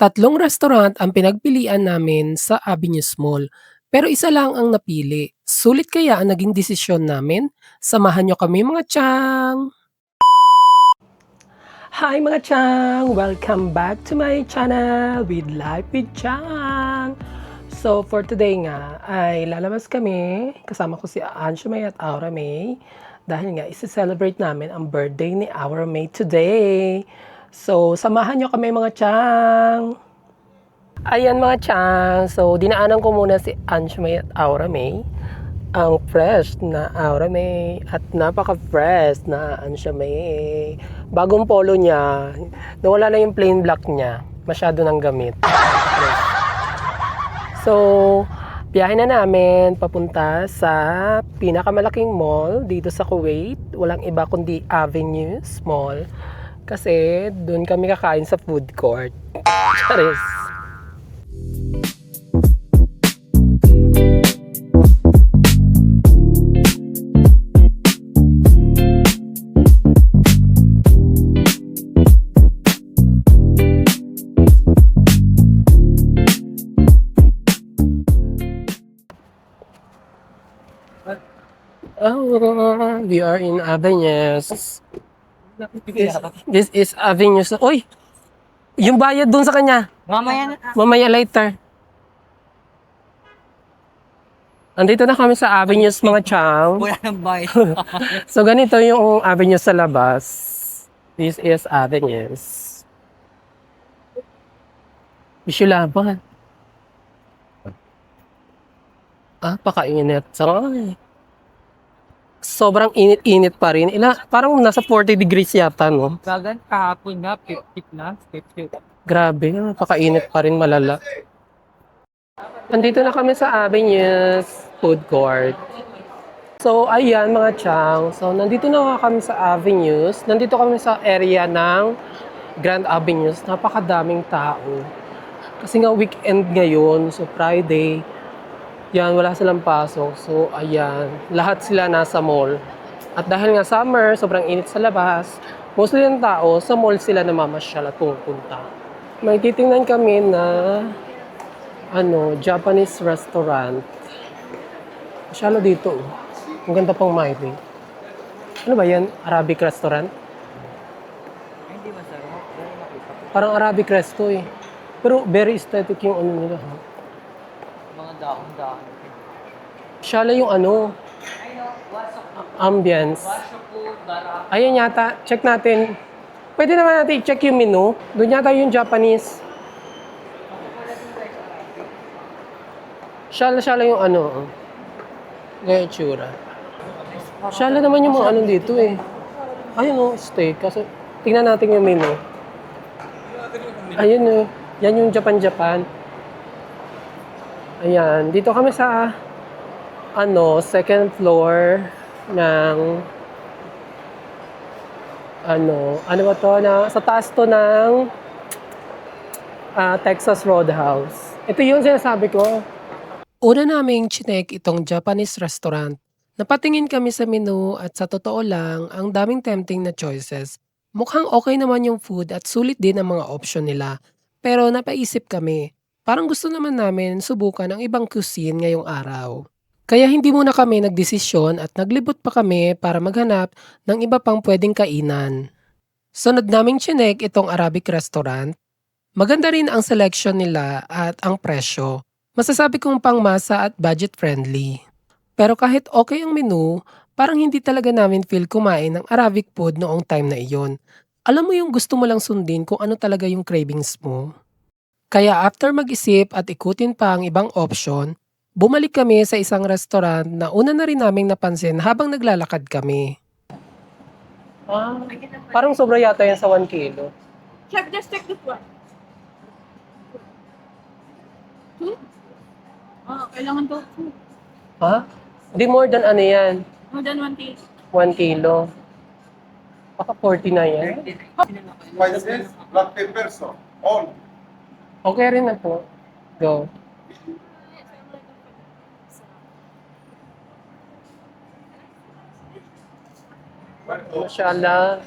Tatlong restaurant ang pinagpilian namin sa Avenues Mall, pero isa lang ang napili. Sulit kaya ang naging desisyon namin? Samahan niyo kami mga tiyang! Hi mga tiyang! Welcome back to my channel with Life with Chang! So for today nga ay lalabas kami kasama ko si Anshu May at Aura May dahil nga isi-celebrate namin ang birthday ni Aura May today. So samahan niyo kami mga tiyang! Ayan mga chang, so dinaanan ko muna si Anshu May at Aura May. Ang fresh na Aura May at napaka-fresh na Anshu May. Bagong polo niya, nawala na yung plain black niya. Masyado nang gamit. So, biyahe na namin papunta sa pinakamalaking mall dito sa Kuwait. Walang iba kundi Avenues Mall. Kasi doon kami kakain sa food court. Charis! Oh, we are in Avenues. This is Avenues. Uy! Yung bayad dun sa kanya. Mamaya na. Mamaya later. Andito na kami sa Avenues mga chow. Wala nang bayad. So ganito yung Avenues sa labas. This is Avenues. Bisyulaban. Pakainit. Sarap. Sobrang init-init pa rin. Parang nasa 40 degrees yata, no? Gagan kahapon na, 50 na, 50. Grabe, napakainit pa rin malala. Nandito na kami sa Avenues Food Court. So, ayan mga chang. So, nandito na kami sa Avenues. Nandito kami sa area ng Grand Avenues. Napakadaming tao. Kasi nga weekend ngayon, so Friday. Yan, wala silang pasok. So, ayan. Lahat sila nasa mall. At dahil nga summer, sobrang init sa labas, mostly ng tao, sa mall sila namamasyal at pumupunta. May titingnan kami na Japanese restaurant. Masyalo dito. Ang ganda pang Miley. Ano ba yan? Arabic restaurant? Hindi masarap. Parang Arabic resto eh. Pero very aesthetic yung ano nila. Ha? Mga dahon-dahon. Masyalo yung ambience. Ayan yata. Check natin. Pwede naman natin i-check yung menu. Doon yata yung Japanese. Shala yung gaya tsura. Shala naman yung mga dito eh. Ayun steak. Kasi tingnan natin yung menu. Ayun yan yung Japan. Ayan. Dito kami sa second floor ng sa taas to ng Texas Roadhouse. Ito yung sinasabi ko. Una naming chinek itong Japanese restaurant. Napatingin kami sa menu at sa totoo lang, ang daming tempting na choices. Mukhang okay naman yung food at sulit din ang mga option nila. Pero napaisip kami, parang gusto naman namin subukan ang ibang cuisine ngayong araw. Kaya hindi muna kami nagdesisyon at naglibot pa kami para maghanap ng iba pang pwedeng kainan. Sunod naming chinek itong Arabic restaurant. Maganda rin ang selection nila at ang presyo. Masasabi kong pangmasa at budget friendly. Pero kahit okay ang menu, parang hindi talaga namin feel kumain ng Arabic food noong time na iyon. Alam mo yung gusto mo lang sundin kung ano talaga yung cravings mo. Kaya after mag-isip at ikutin pa ang ibang option, bumalik kami sa isang restaurant na una na rin naming napansin habang naglalakad kami. Parang sobra yata yan sa 1 kilo. Check this one. Two? Kailangan to. Ha? Di more than yan? More than 1 kg. 1 kilo. Baka 40 na yan. Spices, black pepper, so all. Okay rin na po. Go. Mashallah.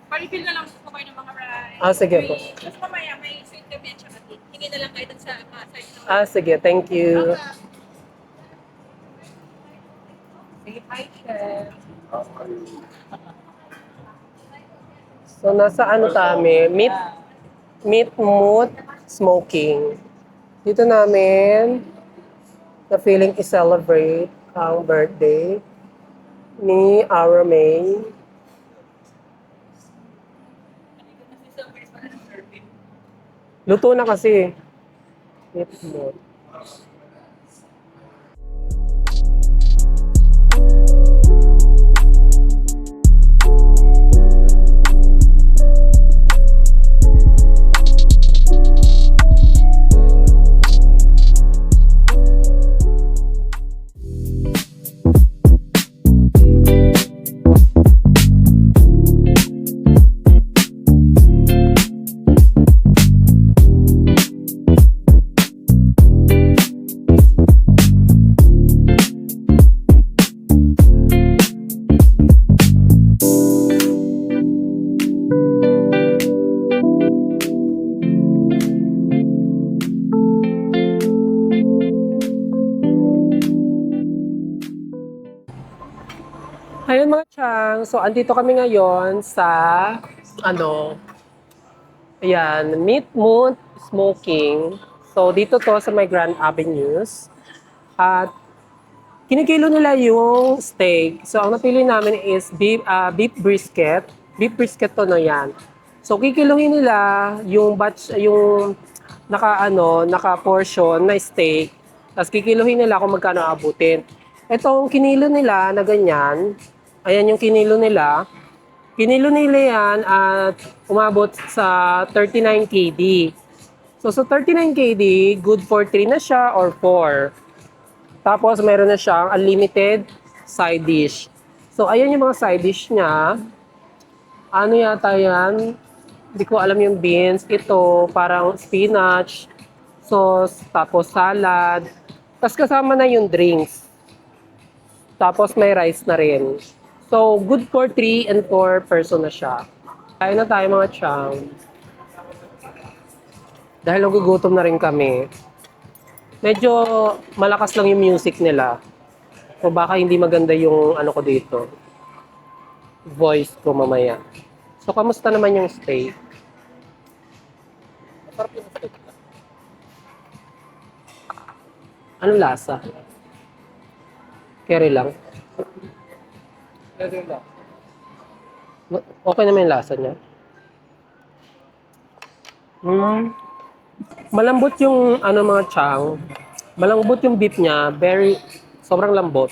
Palitil na lang po kayo ng mga rice. Sige po. Tapos mamaya may sweet gabi at saka tea. tingin na lang kayo dun sa mga side na. Ah, sige. Thank you. Sige, hi, chef. So, nasa ano kami? Meat mood smoking. Dito namin na feeling i-celebrate ang birthday ni Aura May. Luto na kasi. Meat mood. Ayun mga chang, so andito kami ngayon sa ayan, Meat Mood Smoking. So dito to sa may Grand Avenues. At kinikilo nila yung steak. So ang napili namin is beef brisket. Beef brisket to no yan. So kikiluhin nila yung batch, yung naka portion na steak. Tapos kikiluhin nila kung magkano abutin. Itong kinilo nila na ganyan, ayan yung kinilo nila. Kinilo nila yan at umabot sa 39 KD. So sa 39 KD, good for 3 na siya or 4. Tapos meron na siyang unlimited side dish. So ayan yung mga side dish niya. Ano yata yan? Hindi ko alam yung beans. Ito parang spinach, sauce, tapos salad. Tapos kasama na yung drinks. Tapos may rice na rin. So, good for 3 and 4 person na siya. Kain na tayo mga chang. Dahil nagugutom na rin kami. Medyo malakas lang yung music nila. So, baka hindi maganda yung ano ko dito. Voice ko mamaya. So, kamusta naman yung steak? Masarap yung steak. Anong lasa? Carry lang. Okay naman yung lasa niya. Malambot yung mga chang. Malambot yung beef niya. Sobrang lambot.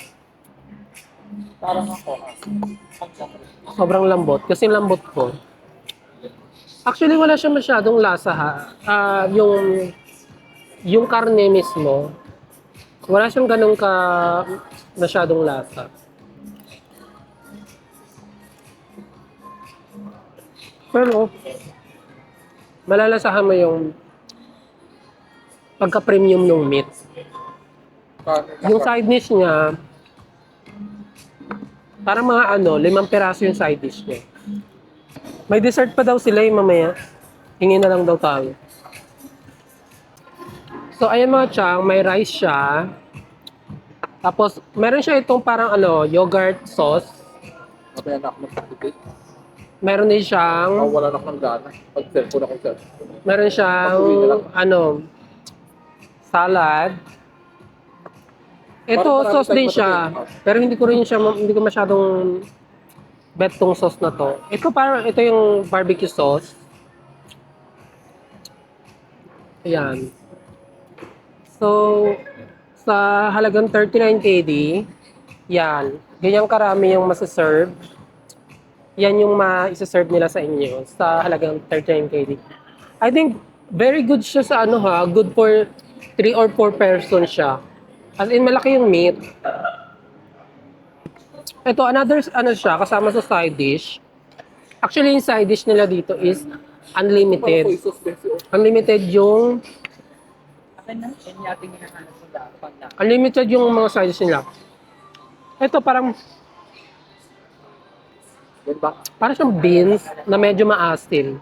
Parang ako. Sobrang lambot. Kasi lambot ko. Actually, wala siya masyadong lasa ha. Yung karne mismo, wala siyang ganun ka masyadong lasa. Pero, malalasahan mo yung pagka-premium ng meat. Yung side dish niya, parang mga 5 piraso yung side dish niya. May dessert pa daw sila yung mamaya. Hingin na lang daw tayo. So, ayan mga chang, may rice siya. Tapos, meron siya itong parang yogurt sauce. Mamaya na ako magpapagay. Meron din siyang, Wala na akong gana. Pag-cellphone ako sir. meron siyang, salad. Ito, Parang sauce marami din tayong siya. matagay. Pero hindi ko masyadong bet tong sauce na to. Ito yung barbecue sauce. Ayan. So, sa halagang 39 KD, yan. Ganyan karami yung masaserve. Yan yung ma-serve nila sa inyo sa halagang 39 KD. I think very good siya sa good for 3 or 4 person siya. As in, malaki yung meat. Ito, another, siya, kasama sa side dish. Actually, yung side dish nila dito is unlimited. Unlimited yung, Akin na, yan yating hinahanap ko dapat na. unlimited yung mga side dish nila. Ito, parang siyang beans na medyo maasim.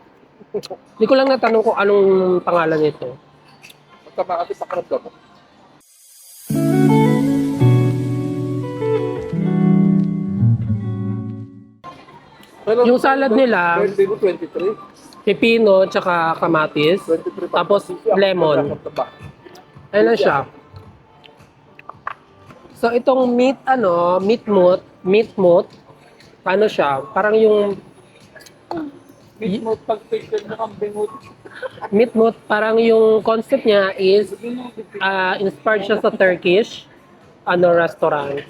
Hindi ko lang natanong kung anong pangalan nito. Pagkamakati, pakaramdam mo. Pero, Yung salad nila, 23. pipino, tsaka kamatis, 23 tapos lemon. Ayun na siya. So itong meat moot, ano siya, parang yung Meat mo pag-picture na kambing mo. meat moot, parang yung concept niya is inspired siya sa Turkish restaurant.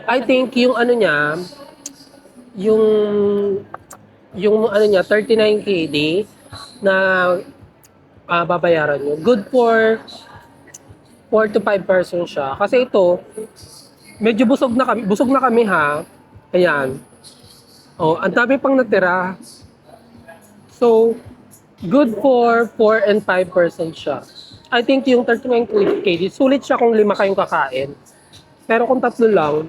I think yung ano niya, yung ano niya 39 KD na babayaran nyo. Good for 4 to 5 persons siya. Kasi ito, medyo busog na kami ha. Ayan. Oh, ang dami pang natira. So, good for 4 and 5 persons siya. I think yung 39 KD, sulit siya kung 5 kayong kakain. Pero kung 3 lang,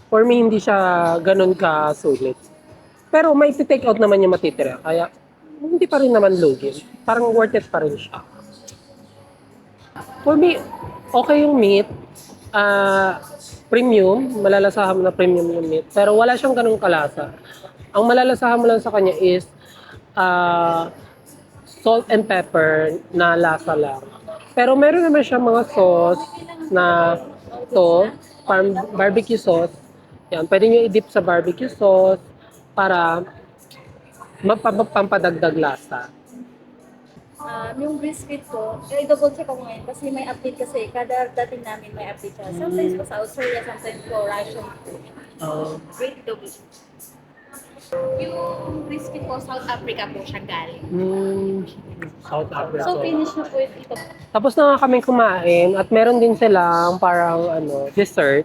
for me, hindi siya ganun ka sulit. Pero may take out naman yung matitira. Kaya, hindi pa rin naman lugi. Parang worth it pa rin siya. For me, okay yung meat. Premium. Malalasahan mo na premium yung meat. Pero wala siyang ganung kalasa. Ang malalasahan mo lang sa kanya is salt and pepper na lasa lang. Pero meron naman siya mga sauce na barbecue sauce. Yan, pwede nyo i-dip sa barbecue sauce para mapampadagdag lasa. Yung brisket ko, i-double check ako ngayon kasi may update kasi. Kada dating namin may update siya. Sometimes po sa Australia, sometimes po Russian food. Great double check. Yung brisket ko, South Africa po siya galing. South Africa. So, finish na po ito. Tapos na nga kami kumain at meron din silang parang dessert.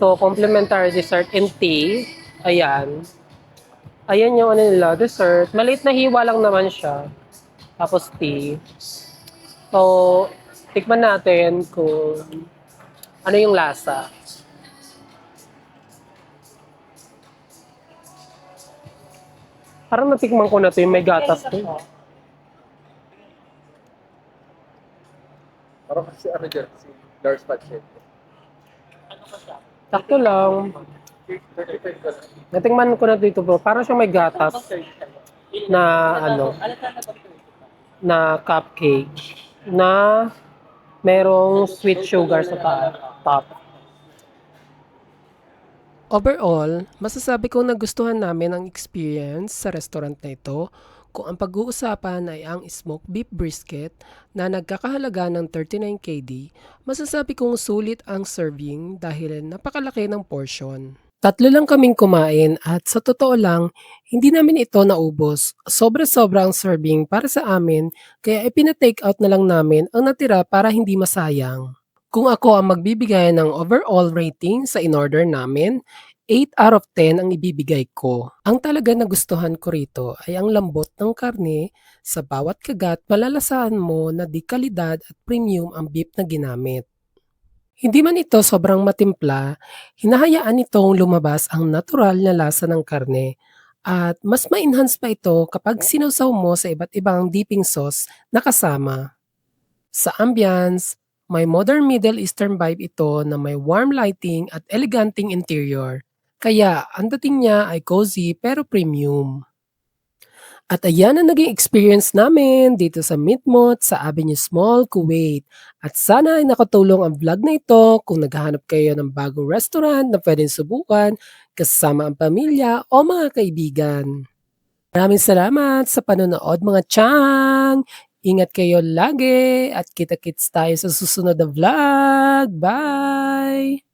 So, complimentary dessert and tea. Ayan. Ayan yung nila, dessert. Maliit na hiwa lang naman siya. Tapos tea. So, tikman natin kung ano yung lasa. Parang natikman ko na to yung may gatas to. Parang kasi ano dyan, si Lars Pacheco. Sakto lang. 35 ka na. Natingman ko na dito bro. Parang siyang may gatas na na cupcake na merong sweet sugar sa top. Overall, masasabi kong nagustuhan namin ang experience sa restaurant na ito kung ang pag-uusapan ay ang smoked beef brisket na nagkakahalaga ng 39 KD, masasabi kong sulit ang serving dahil napakalaki ng portion. 3 lang kaming kumain at sa totoo lang, hindi namin ito naubos. Sobra-sobra ang serving para sa amin kaya ipina-take out na lang namin ang natira para hindi masayang. Kung ako ang magbibigay ng overall rating sa in-order namin, 8 out of 10 ang ibibigay ko. Ang talaga nagustuhan ko rito ay ang lambot ng karne, sa bawat kagat malalasahan mo na di kalidad at premium ang beef na ginamit. Hindi man ito sobrang matimpla, hinahayaan itong lumabas ang natural na lasa ng karne at mas ma-enhance pa ito kapag sinawsaw mo sa iba't ibang dipping sauce na kasama. Sa ambience, may modern Middle Eastern vibe ito na may warm lighting at eleganting interior. Kaya ang dating niya ay cozy pero premium. At ayan ang naging experience namin dito sa Meatmoot sa Avenue Mall, Kuwait. At sana ay nakatulong ang vlog na ito kung naghahanap kayo ng bagong restaurant na pwedeng subukan kasama ang pamilya o mga kaibigan. Maraming salamat sa panonood mga chang! Ingat kayo lagi at kita-kits tayo sa susunod na vlog. Bye!